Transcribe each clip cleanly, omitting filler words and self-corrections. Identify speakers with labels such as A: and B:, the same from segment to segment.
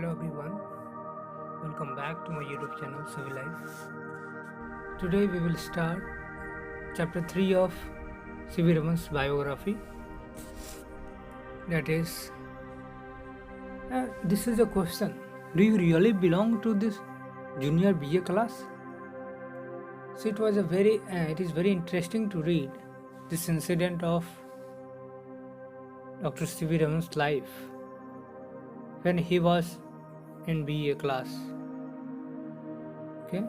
A: Hello everyone, welcome back to my YouTube channel Civil Life. Today we will start chapter 3 of C.V. Raman's biography. That is, this is a question. Do you really belong to this junior BA class? So it is very interesting to read this incident of Dr. C.V. Raman's life when he was in BA class. Okay.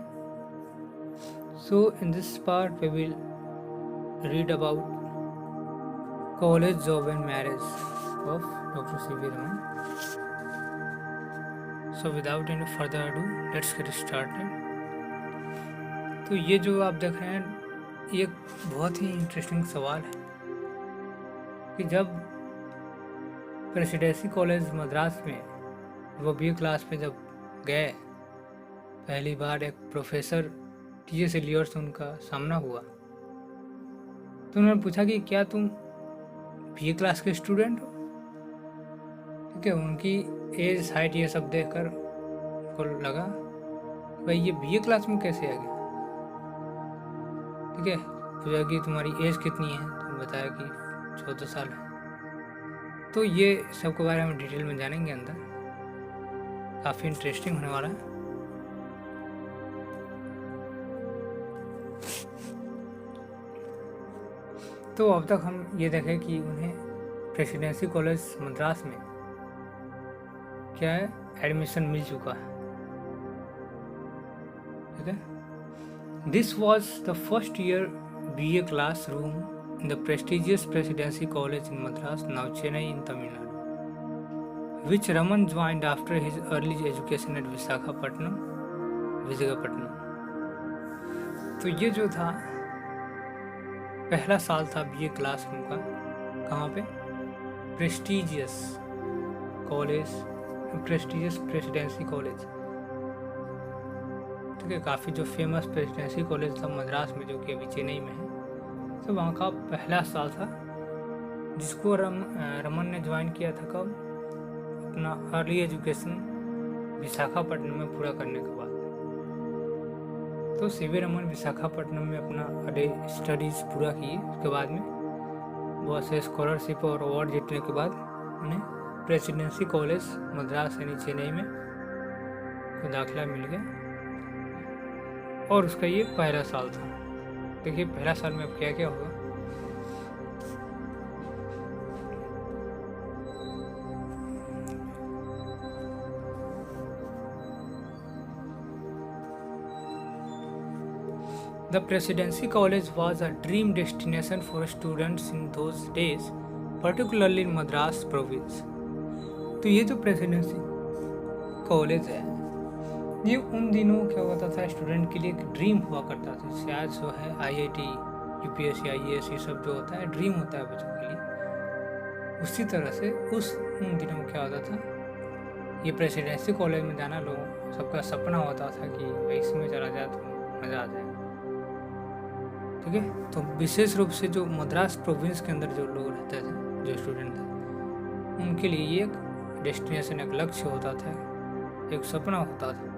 A: So in this part we will read about college, job and marriage of Dr. C.V. Raman. So without any further ado, let's get started. तो ये जो आप देख रहे हैं ये एक बहुत ही इंटरेस्टिंग सवाल है कि जब प्रेसिडेंसी कॉलेज मद्रास में वो BA क्लास में जब गए, पहली बार एक प्रोफेसर T.S. एलियट से उनका सामना हुआ तो उन्होंने पूछा कि क्या तुम BA क्लास के स्टूडेंट हो। ठीक है, उनकी एज, हाइट ये सब देखकर उनको लगा भाई ये BA क्लास में कैसे आ गया। ठीक है, पूछा कि तुम्हारी एज कितनी है, तो बताया कि 14 साल है। तो ये सब के बारे में डिटेल में जानेंगे अंदर, काफ़ी इंटरेस्टिंग होने वाला है। तो अब तक हम ये देखें कि उन्हें प्रेसिडेंसी कॉलेज मद्रास में क्या है एडमिशन मिल चुका है। ठीक है, this was the first year BA classroom in the prestigious Presidency College in Madras, now Chennai in Tamil Nadu, which Raman joined after his early education at Visakhapatnam. तो ये जो था पहला साल था BA क्लासरूम का, कहाँ पे? Prestigious college, prestigious presidency college. ठीक है, काफ़ी जो फेमस प्रेसिडेंसी कॉलेज था मद्रास में, जो कि अभी चेन्नई में है, तो वहाँ का पहला साल था जिसको रमन ने ज्वाइन किया था कब? अपना अर्ली एजुकेशन विशाखापट्टनम में पूरा करने के बाद। तो C.V. रमन विशाखापट्टनम में अपना अर्ली स्टडीज़ पूरा किए। उसके बाद में बहुत से स्कॉलरशिप और अवार्ड जीतने के बाद उन्हें प्रेसिडेंसी कॉलेज मद्रास यानी चेन्नई में को दाखिला मिल गया और उसका ये पहला साल था। देखिए पहला साल में अब क्या क्या होगा। The Presidency College was a dream destination for students in those days, particularly in Madras province. तो ये जो प्रेसिडेंसी कॉलेज है ये उन दिनों क्या होता था स्टूडेंट के लिए एक ड्रीम हुआ करता था। शायद जो है IIT, UPSC, IAS ये सब जो होता है ड्रीम होता है बच्चों के लिए, उसी तरह से उन दिनों में क्या होता था, ये प्रेसिडेंसी कॉलेज में जाना लोग सबका सपना होता था कि भाई इसमें चला जाए तो मज़ा आ जाए। ठीक है, तो विशेष रूप से जो मद्रास प्रोविंस के अंदर जो लोग रहते थे, जो स्टूडेंट थे, उनके लिए ये एक डेस्टिनेशन, एक लक्ष्य होता था, एक सपना होता था।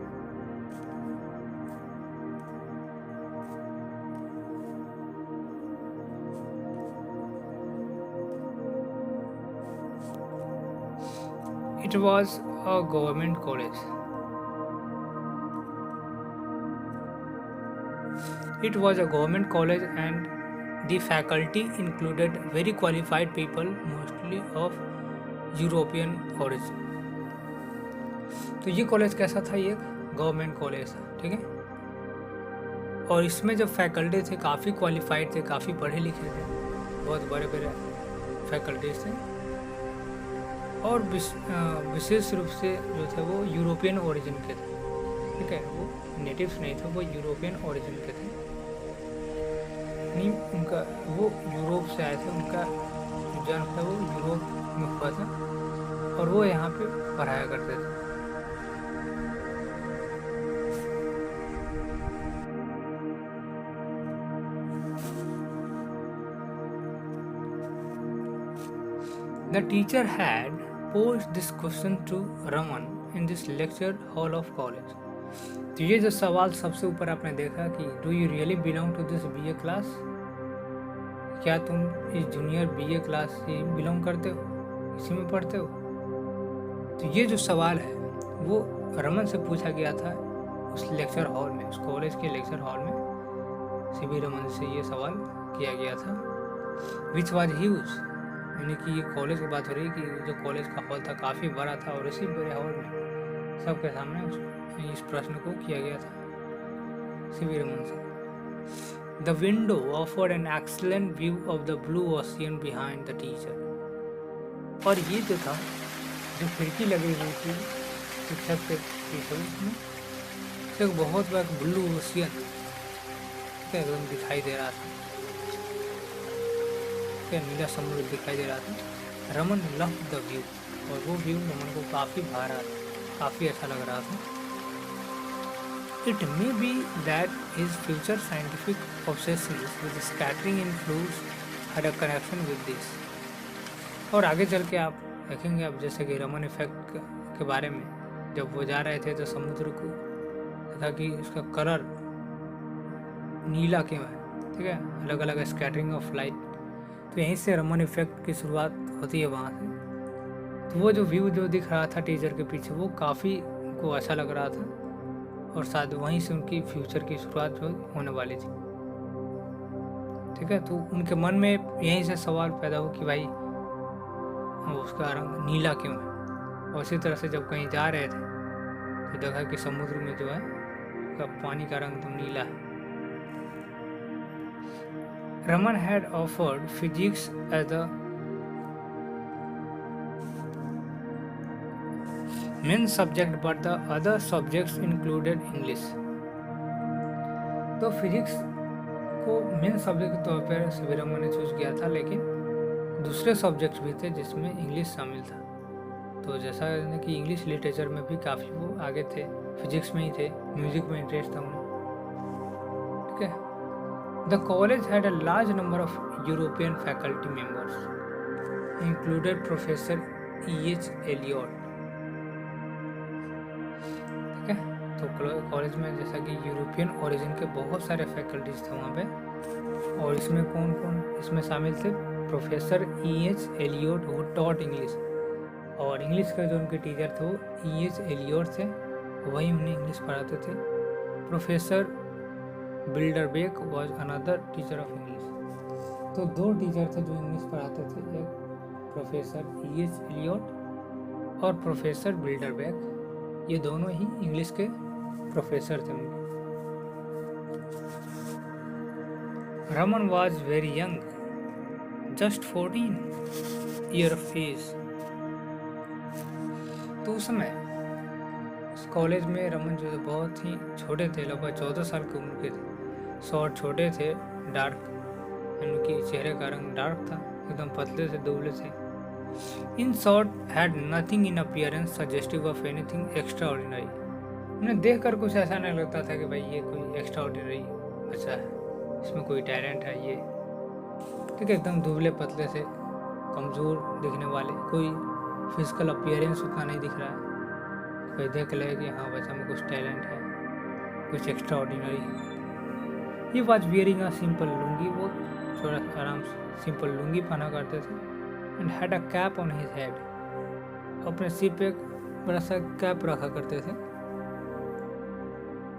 A: It was a government college. It was a government college and the faculty included very qualified people, mostly of European origin. तो ये कॉलेज कैसा था? ये गवर्नमेंट कॉलेज था। ठीक है, और इसमें जो फैकल्टी थे काफ़ी क्वालिफाइड थे, काफ़ी पढ़े लिखे थे, बहुत बड़े बड़े फैकल्टीज थे और विशेष रूप से जो थे वो यूरोपियन ओरिजिन के थे। ठीक है, वो नेटिव्स नहीं थे, वो यूरोपियन ओरिजिन के थे। नहीं, उनका वो यूरोप से आए थे, उनका जन्म था वो यूरोप में हुआ था और वो यहाँ पे पढ़ाया करते थे। The teacher had posed this question to Raman in this lecture hall of college? तो ये जो सवाल सबसे ऊपर आपने देखा कि do you really belong to this BA class, क्या तुम इस जूनियर बीए क्लास से बिलोंग करते हो, इसी में पढ़ते हो? तो ये जो सवाल है वो रमन से पूछा गया था उस लेक्चर हॉल में, उस कॉलेज के लेक्चर हॉल में सीवी रमन से ये सवाल किया गया था। विच वाज ह्यूज, यानी कि ये कॉलेज की बात हो रही है कि जो कॉलेज का हॉल था काफ़ी बड़ा था और इसी बड़े हॉल में सबके सामने इस प्रश्न को किया गया था सीवी रमन से। The window offered an excellent view of the blue ocean behind the teacher. और ये जो था, जो खिड़की लगी हुई थी शिक्षक के पीछे, उसमें एक बहुत बड़ा ब्लू ओशियन एकदम दिखाई दे रहा था, नीला समुद्र दिखाई दे रहा था। रमन लव द व्यू, और वो व्यू रमन को काफ़ी भा रहा था, काफ़ी अच्छा लग रहा था। It may be that his future scientific obsessions with scattering in fluids had a connection with this. और आगे चल के आप देखेंगे, अब जैसे कि रमन इफेक्ट के बारे में जब वो जा रहे थे तो समुद्र को देखा कि उसका कलर नीला क्यों है, ठीक है, अलग अलग स्कैटरिंग ऑफ लाइट। तो यहीं से रमन इफेक्ट की शुरुआत होती है वहाँ से। तो वो जो व्यू जो दिख रहा था टीचर के पीछे, वो काफ़ी उनको अच्छा लग रहा था, और शायद वहीं से उनकी फ्यूचर की शुरुआत जो होने वाली थी, ठीक है। तो उनके मन में यहीं से सवाल पैदा हो कि भाई उसका रंग नीला क्यों है। और इसी तरह से जब कहीं जा रहे थे तो देखा कि समुद्र में जो है उसका पानी का रंग तो नीला है। Raman had offered physics as the main subject, but the other subjects included English. तो फिजिक्स को मेन सब्जेक्ट के तौर पर सीवी रमन ने चूज किया था, लेकिन दूसरे सब्जेक्ट्स भी थे जिसमें इंग्लिश शामिल था। तो जैसा कि इंग्लिश लिटरेचर में भी काफ़ी वो आगे थे, फिजिक्स में ही थे, म्यूजिक में इंटरेस्ट था उन्हें, ठीक है। The college had a large number of European faculty members, included Professor E.H. Eliot, ठीक है। तो कॉलेज में जैसा कि यूरोपियन ओरिजिन के बहुत सारे फैकल्टीज थे वहाँ पे, और इसमें कौन कौन इसमें शामिल थे? Professor E.H. एलियोट, वो टॉट इंग्लिश, और इंग्लिश के जो उनके टीचर थे वो E.H. एलियोट थे, वही उन्हें इंग्लिश पढ़ाते थे। Professor Bilderbeck was another teacher of English. तो दो टीचर थे जो इंग्लिश पढ़ाते थे, एक प्रोफेसर E.H. एलियोट और प्रोफेसर बिल्डरबेक, ये दोनों ही इंग्लिश के प्रोफेसर थे उनके। Raman was very young, just 14 year of age. तो उस समय इस कॉलेज में रमन जो बहुत ही छोटे थे, लगभग 14 साल की उम्र के थे। शॉर्ट छोटे थे, डार्क, उनके चेहरे का रंग डार्क था, एकदम पतले से दुबले थे। In short had nothing in appearance suggestive of anything extra ordinary. उन्हें देख कर कुछ ऐसा नहीं लगता था कि भाई ये कोई एक्स्ट्रा ऑर्डिनरी बच्चा है, इसमें कोई टैलेंट है ये, ठीक है। एकदम दुबले पतले से, कमज़ोर दिखने वाले, कोई फिजिकल अपीयरेंस उतना नहीं दिख रहा है, कोई देख ले कि हाँ बच्चा में कुछ टैलेंट है, कुछ एक्स्ट्रा ऑर्डिनरी है। He was wearing a simple lungi, वो थोड़ा आराम से सिंपल लुंगी पहना करते थे। And had a cap on his head, अपने सिर पे एक बड़ा सा कैप रखा करते थे।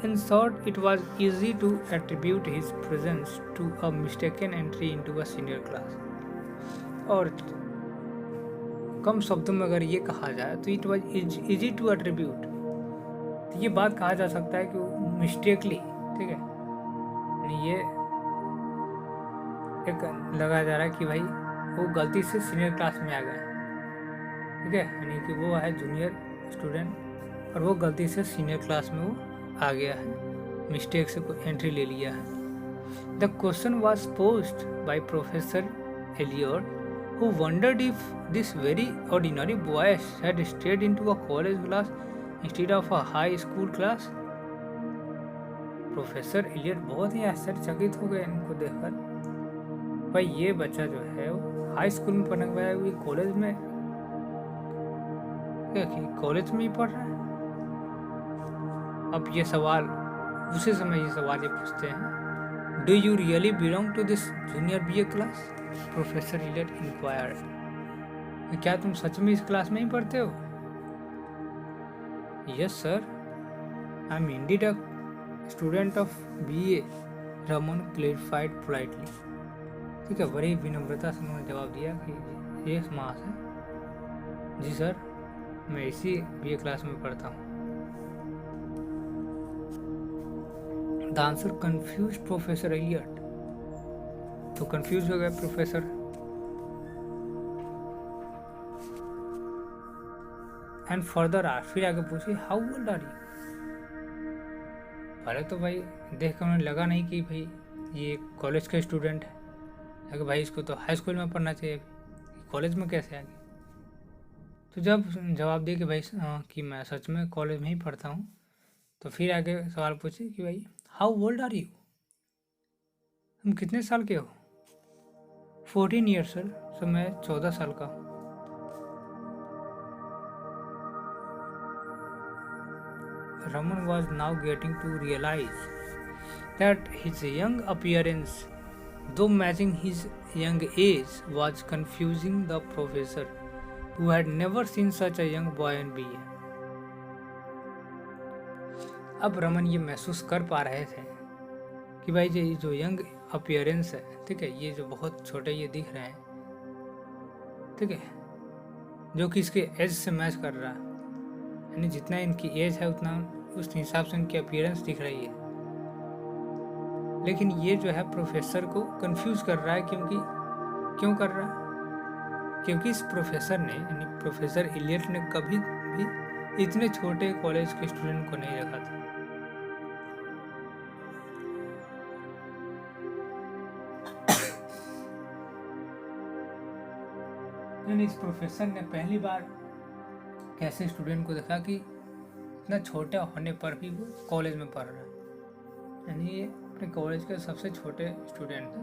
A: In short it was easy to attribute his presence to a mistaken entry into a senior class. और कम शब्दों में अगर ये कहा जाए तो it was easy to attribute, तो ये बात कहा जा सकता है कि वो मिस्टेकली, ठीक है, ये एक लगाया जा रहा है कि भाई वो गलती से सीनियर क्लास में आ गए, ठीक है, यानी कि वो है जूनियर स्टूडेंट और वो गलती से सीनियर क्लास में वो आ गया है, मिस्टेक से कोई एंट्री ले लिया है। The question was posed by professor Eliot, who wondered if this very ordinary boy had stayed into a college class instead of a high school class. Professor Elliot बहुत ही आश्चर्यचकित हो गए इनको देखकर, भाई ये बच्चा जो है वो हाई स्कूल में पढ़ने गया है, कॉलेज में ही पढ़ रहा है। अब ये सवाल उसी समय ये सवाल ये पूछते हैं, do you really belong to this junior BA class? Professor Elliot inquired. क्या तुम सच में इस क्लास में ही पढ़ते हो? Yes sir, I am indeed a student of BA, Raman clarified politely. ठीक है, बड़ी विनम्रता से उन्होंने जवाब दिया कि ये महाशय, जी सर, मैं इसी BA क्लास में पढ़ता हूँ। The answer confuse professor Elliot. तो कंफ्यूज हो गए प्रोफेसर। एंड फर्दर आर, फिर आगे पूछे, हाउ ओल्ड आर यू? पहले तो भाई देख कर उन्हें लगा नहीं कि भाई ये कॉलेज का स्टूडेंट है, अगर भाई इसको तो हाई स्कूल में पढ़ना चाहिए, कॉलेज में कैसे आ गया? तो जब जवाब दिए कि भाई कि मैं सच में कॉलेज में ही पढ़ता हूँ, तो फिर आगे सवाल पूछे कि भाई हाउ ओल्ड आर यू? तुम कितने साल के हो? 14 ईयर्स सर, सो मैं 14 साल का हूँ। Raman was now getting to realize that his young appearance, though matching his young age, was confusing the professor, who had never seen such a young boy in BA. अब रमन ये महसूस कर पा रहे थे कि भाई ये जो यंग अपीयरेंस है, ठीक है, ये जो बहुत छोटे ये दिख रहे हैं, ठीक है, जो कि इसके एज से मैच कर रहा है, यानी जितना इनकी एज है उतना उस हिसाब से इनकी अपीयरेंस दिख रही है। लेकिन ये जो है प्रोफेसर को कंफ्यूज कर रहा है, क्यों कर रहा है? क्योंकि इस प्रोफेसर ने, यानी प्रोफेसर इलियट ने, कभी भी इतने छोटे कॉलेज के स्टूडेंट को नहीं रखा था। यानी इस प्रोफेसर ने पहली बार कैसे स्टूडेंट को देखा कि इतना छोटा होने पर भी वो कॉलेज में पढ़ रहा है, यानी ये अपने कॉलेज के सबसे छोटे स्टूडेंट थे,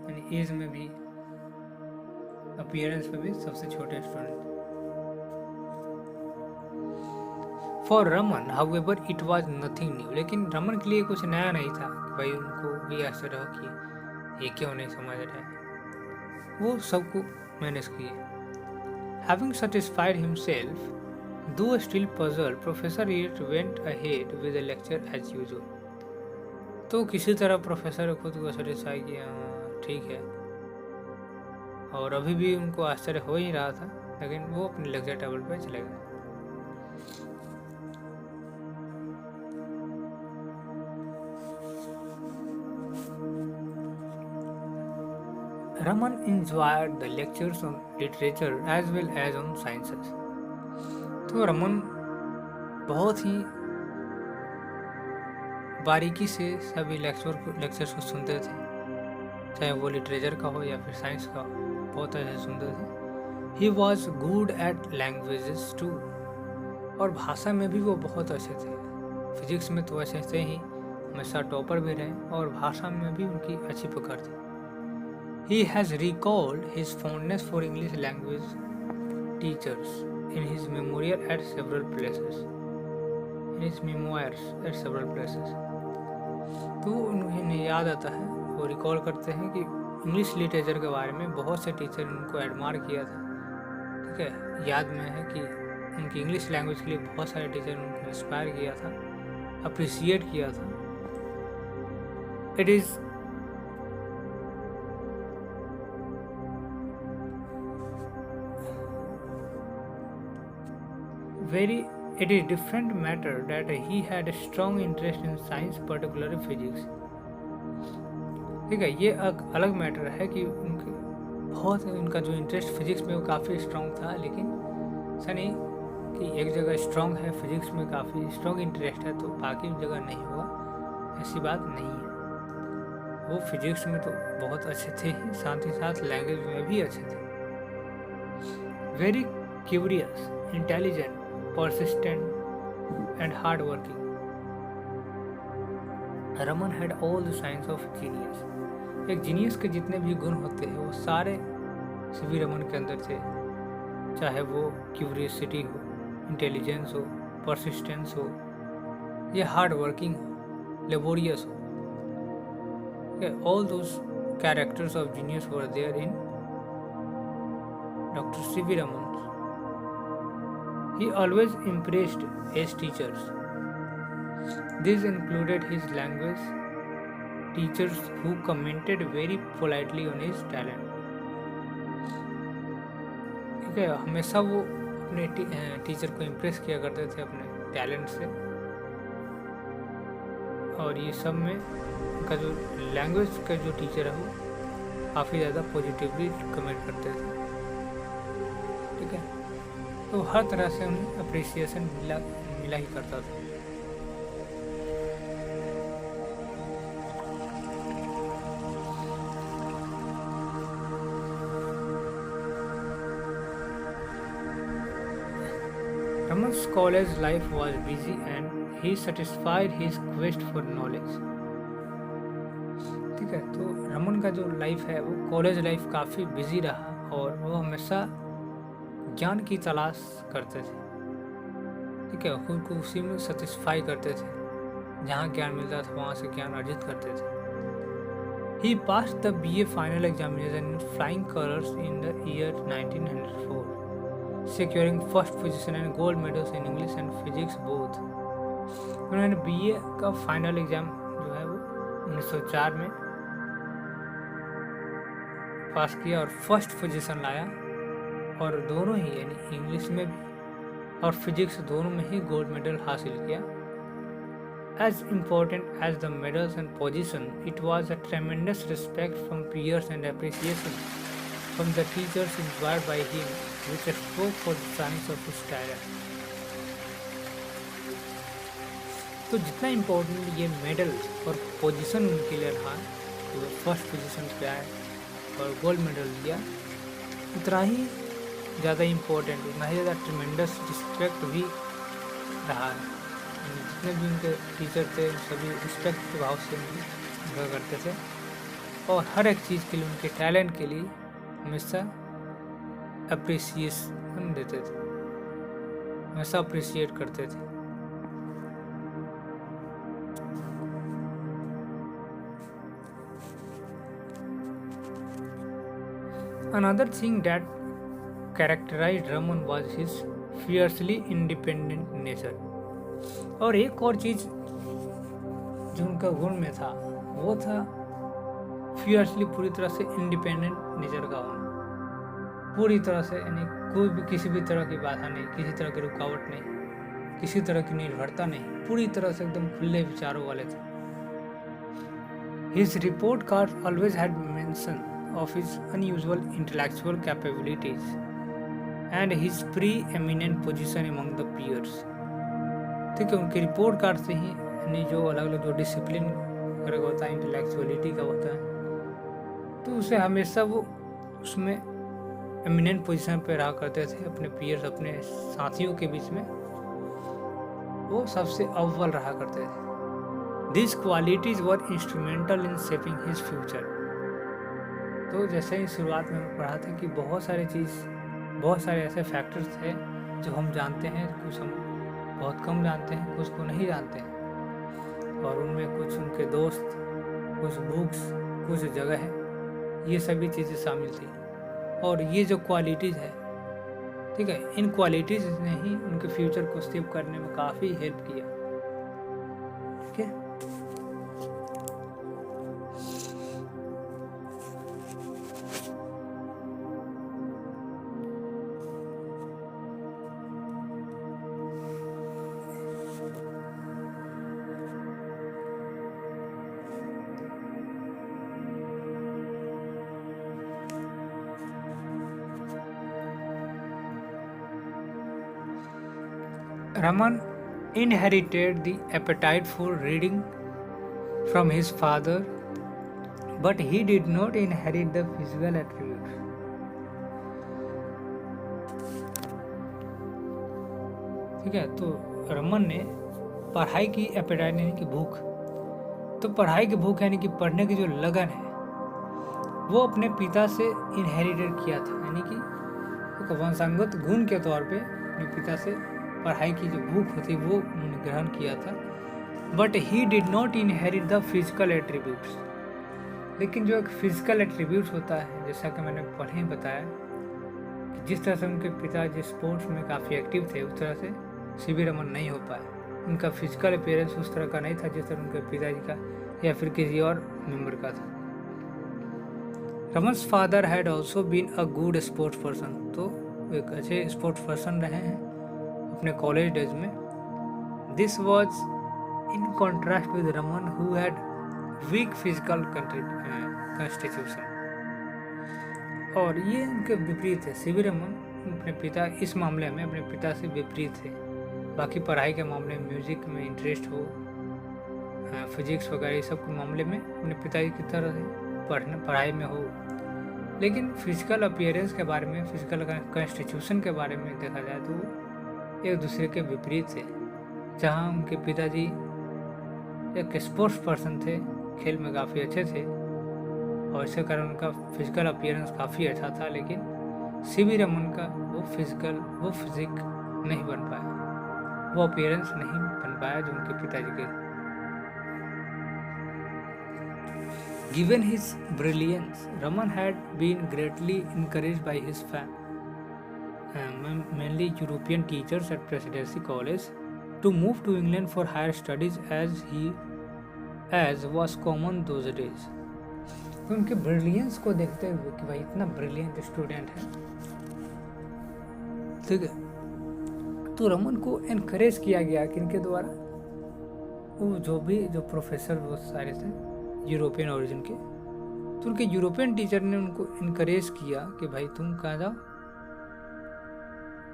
A: यानी एज में भी, अपीयरेंस में भी सबसे छोटे student. For Raman however it was nothing new, लेकिन रमन के लिए कुछ नया नहीं था कि भाई उनको भी आश्चर्य हो कि ये क्यों नहीं समझ रहे। वो सबको मैनेज किए। Having satisfied himself, though still puzzled, Professor Elliot went ahead with the lecture as usual. तो किसी तरह प्रोफेसर खुद को सेटिस्फाई किया, ठीक है, और अभी भी उनको आश्चर्य हो ही रहा था, लेकिन वो अपने लेक्चर टेबल पे चले गए। Raman enjoyed the lectures on literature as well as on sciences. तो रमन बहुत ही बारीकी से सभी लेक्चर्स को सुनते थे, चाहे वो लिटरेचर का हो या फिर साइंस का हो, बहुत अच्छे से सुनते थे। He was good at languages too, और भाषा में भी वो बहुत अच्छे थे। फिजिक्स में तो अच्छे थे ही, हमेशा टॉपर भी रहे, और भाषा में भी उनकी अच्छी पकड़ थी। He has recalled his fondness for English language teachers in his memorial at several places. In his memoirs at several places. तो उन्हें याद आता है, वो रिकॉल करते हैं कि इंग्लिश लिटरेचर के बारे में बहुत से टीचर उनको एडमायर किया था, ठीक है, याद में है कि उनकी इंग्लिश लैंग्वेज के लिए बहुत सारे टीचर ने उनको इंस्पायर किया था, अप्रिसिएट किया था। It is it is different matter that he had a strong interest in science, particularly physics. ठीक है, ये अलग मैटर है कि उनका जो इंटरेस्ट फिजिक्स में वो काफ़ी स्ट्रॉन्ग था, लेकिन ऐसा नहीं कि एक जगह स्ट्रॉन्ग है, फिजिक्स में काफ़ी स्ट्रॉन्ग इंटरेस्ट है तो बाकी जगह नहीं होगा, ऐसी बात नहीं है। वो फिजिक्स में तो बहुत अच्छे थे ही, साथ ही साथ लैंग्वेज में भी अच्छे थे। Very curious, intelligent, persistent and hardworking. Raman had all the signs of genius. एक जीनियस के जितने भी गुण होते हैं वो सारे सभी रमन के अंदर थे, चाहे वो क्यूरियसिटी हो, इंटेलिजेंस हो, परसिस्टेंस हो, ये हार्ड वर्किंग लेबोरियस हो। All those characters of genius were there in doctor C V Raman. He always impressed his teachers. This included his language teachers who commented very politely on his talent. ठीक है, हमेशा वो अपने teacher को impress किया करते थे अपने टैलेंट से, और ये सब में उनका जो लैंग्वेज का जो टीचर है वो काफ़ी ज़्यादा पॉजिटिवली कमेंट करते थे। ठीक है, तो हर तरह से उन्हें अप्रिसिएशन मिला ही करता था। Raman's college life was busy and he satisfied his quest for knowledge. ठीक है, तो रमन का जो लाइफ है वो कॉलेज लाइफ काफ़ी बिजी रहा और वो हमेशा ज्ञान की तलाश करते थे। ठीक है, खुद को उसी में सेटिस्फाई करते थे, जहाँ ज्ञान मिलता था वहाँ से ज्ञान अर्जित करते थे। He passed the BA final examination in flying colors in the year 1904, securing first position and gold medals in English and Physics both. उन्होंने BA का फाइनल एग्जाम जो है वो 1904 में पास किया और फर्स्ट पोजीशन लाया, और दोनों ही यानी इंग्लिश में भी और फिजिक्स दोनों में ही गोल्ड मेडल हासिल किया। As important as the medals and position, it was a tremendous respect from peers and appreciation from the teachers inspired by him, which spoke for the science of his talent. तो जितना important ये medal और position उनके लिए रहा, तो first position पे आए और गोल्ड मेडल लिया, उतना ही ज़्यादा इम्पोर्टेंट, उतना ही ज़्यादा ट्रिमेंडस रिस्पेक्ट भी रहा है। जितने भी उनके टीचर थे सभी रिस्पेक्ट के भाव से उनका करते थे, और हर एक चीज़ के लिए, उनके टैलेंट के लिए हमेशा अप्रिसिएशन देते थे, हमेशा अप्रिशिएट करते थे। Another thing that characterized Raman was his fiercely independent nature. और एक और चीज़ जो उनका गुण में था वो था फियर्सली, पूरी तरह से इंडिपेंडेंट नेचर का होना। पूरी तरह से, यानी कोई भी किसी भी तरह की बाधा नहीं, किसी तरह की रुकावट नहीं, किसी तरह की निर्भरता नहीं, पूरी तरह से एकदम खुले विचारों वाले थे। His report card always had mention of his unusual intellectual capabilities and his pre-eminent position among the peers. ठीक है, उनके रिपोर्ट कार्ड से ही यानी जो अलग अलग जो डिसिप्लिन वगैरह होता है, इंटेलेक्चुअलिटी का होता है, तो उसे हमेशा वो उसमें एमिनेंट पोजीशन पे रहा करते थे। अपने पीयर्स, अपने साथियों के बीच में वो सबसे अव्वल रहा करते थे। These qualities were instrumental in shaping his future. तो जैसे ही शुरुआत में पढ़ा था कि बहुत सारे ऐसे फैक्टर्स थे जो हम जानते हैं, कुछ हम बहुत कम जानते हैं, कुछ को नहीं जानते हैं, और उनमें कुछ उनके दोस्त, कुछ बुक्स, कुछ जगह है, ये सभी चीज़ें शामिल थी। और ये जो क्वालिटीज़ है, ठीक है, इन क्वालिटीज़ ने ही उनके फ्यूचर को सेव करने में काफ़ी हेल्प किया। ठीक है, Raman inherited the appetite for reading from his father, but he did not inherit the physical attributes. ठीक है, तो रमन ने पढ़ाई की एपेटाइट यानी कि भूख, तो पढ़ाई की भूख यानी कि पढ़ने की जो लगन है वो अपने पिता से इनहेरिटेड किया था, यानी कि वंशागत गुण के तौर पे अपने पिता से पढ़ाई की जो भूख होती वो उन्होंने ग्रहण किया था। But he did not inherit the physical attributes. लेकिन जो एक फिजिकल एट्रीब्यूट्स होता है, जैसा कि मैंने पहले ही बताया कि जिस तरह से उनके पिताजी स्पोर्ट्स में काफ़ी एक्टिव थे, उस तरह से सीवी रमन नहीं हो पाए। उनका फिजिकल अपीयरेंस उस तरह का नहीं था जिस तरह उनके पिताजी का या फिर किसी और मेंबर का था। Raman's father had also been a good sports person. तो एक अच्छे स्पोर्ट्स पर्सन रहे हैं अपने कॉलेज डेज में। This was in contrast with Raman who had weak physical constitution. और ये उनके विपरीत है। सीवी रमन अपने पिता इस मामले में अपने पिता से विपरीत थे। बाकी पढ़ाई के मामले में, म्यूजिक में इंटरेस्ट हो, फिजिक्स वगैरह सब के मामले में अपने पिताजी की तरह से पढ़ाई में हो, लेकिन फिजिकल अपीयरेंस के बारे में, फिजिकल कॉन्स्टिट्यूशन के बारे में देखा जाए तो एक दूसरे के विपरीत थे। जहाँ उनके पिताजी एक स्पोर्ट्स पर्सन थे, खेल में काफ़ी अच्छे थे और इसके कारण उनका फिजिकल अपीयरेंस काफ़ी अच्छा था, लेकिन सीवी रमन का वो फिजिक नहीं बन पाया, वो अपीयरेंस नहीं बन पाया जो उनके पिताजी के। Given his brilliance, Raman had been greatly encouraged by his mainly European teachers at Presidency College to move to England for higher studies as was common those days. तो उनके ब्रिलियंस को देखते हुए कि भाई इतना ब्रिलियंट स्टूडेंट है, ठीक है, तो रमन को एनकरेज किया गया कि इनके द्वारा वो जो प्रोफेसर वो सारे थे यूरोपियन ओरिजिन के, तो उनके यूरोपियन टीचर ने उनको इनकरेज किया कि भाई तुम कहाँ जाओ,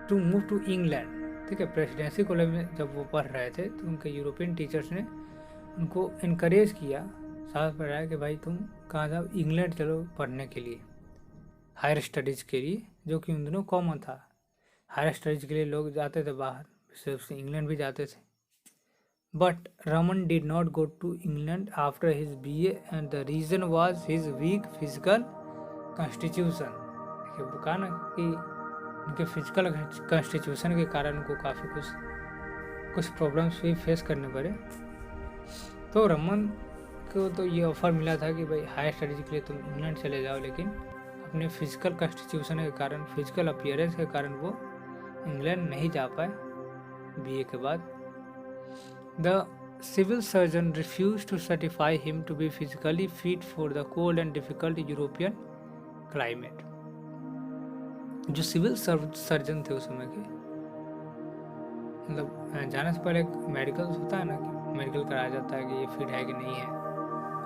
A: टू मूव टू इंग्लैंड। ठीक है, प्रेसिडेंसी कॉलेज में जब वो पढ़ रहे थे तो उनके यूरोपियन टीचर्स ने उनको इनकरेज किया, साथ बढ़ाया कि भाई तुम कहाँ जाओ, इंग्लैंड चलो पढ़ने के लिए, हायर स्टडीज़ के लिए, जो कि उन दिनों कॉमन था। हायर स्टडीज़ के लिए लोग जाते थे बाहर, सिर्फ इंग्लैंड भी जाते थे। But Raman did not go to England after his BA and the reason was his weak physical constitution। देखिए वो कहा ना कि उनके फिजिकल कंस्टिट्यूशन के कारण उनको काफ़ी कुछ प्रॉब्लम्स भी फेस करने पड़े। तो रमन को तो ये ऑफ़र मिला था कि भाई हायर स्टडीज़ के लिए तुम इंग्लैंड चले जाओ, लेकिन अपने फिजिकल कंस्टिट्यूशन के कारण, फिजिकल अपीयरेंस के कारण वो इंग्लैंड नहीं जा पाए BA के बाद। The civil surgeon refused to certify him to be physically fit for the cold and difficult European climate। जो सिविल सर्जन थे उस समय के, मतलब जाने से पहले एक मेडिकल होता है ना कि मेडिकल कराया जाता है कि ये फिट है कि नहीं है,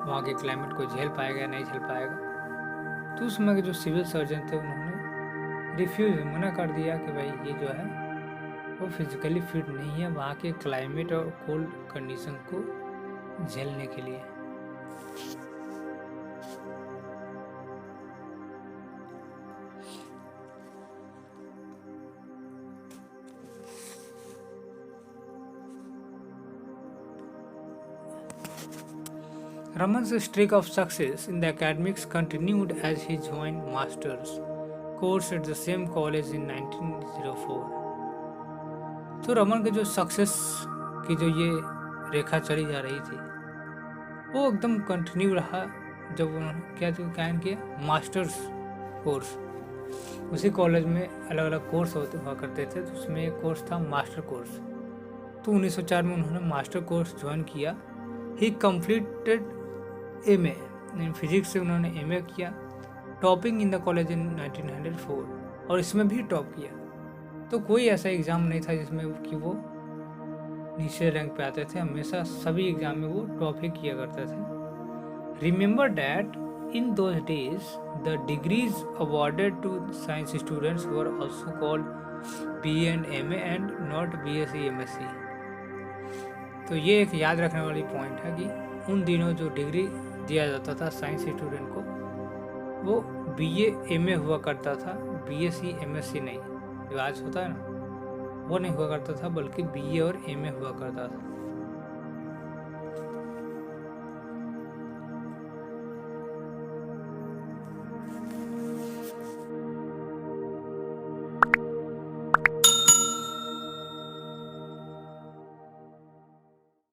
A: वहाँ के क्लाइमेट को झेल पाएगा या नहीं झेल पाएगा। तो उस समय के जो सिविल सर्जन थे उन्होंने मना कर दिया कि भाई ये जो है वो फिजिकली फिट नहीं है वहाँ के क्लाइमेट और कोल्ड कंडीशन को झेलने के लिए। Raman's streak of success in the academics continued as he joined master's course at the same college in 1904। तो रमन के जो सक्सेस की जो ये रेखा चली जा रही थी वो एकदम कंटिन्यू रहा जब उन्होंने क्या किया मास्टर्स कोर्स। उसी कॉलेज में अलग अलग कोर्स हुआ करते थे, तो उसमें एक कोर्स था मास्टर कोर्स। तो 1904 में उन्होंने मास्टर कोर्स ज्वाइन किया। ही कंप्लीटेड MA इन फिजिक्स से उन्होंने MA किया, topping in the college in 1904, और इसमें भी टॉप किया। तो कोई ऐसा एग्ज़ाम नहीं था जिसमें कि वो नीचे रैंक पे आते थे, हमेशा सभी एग्ज़ाम में वो टॉप ही किया करते थे। Remember that in those days the degrees awarded to science students were also called BA and MA and not BSc MSc। तो ये एक याद रखने वाली पॉइंट है कि उन दिनों जो डिग्री दिया जाता था साइंस स्टूडेंट को वो BA MA हुआ करता था, BSc MSc नहीं। जो आज होता है ना वो नहीं हुआ करता था, बल्कि BA और MA हुआ करता था।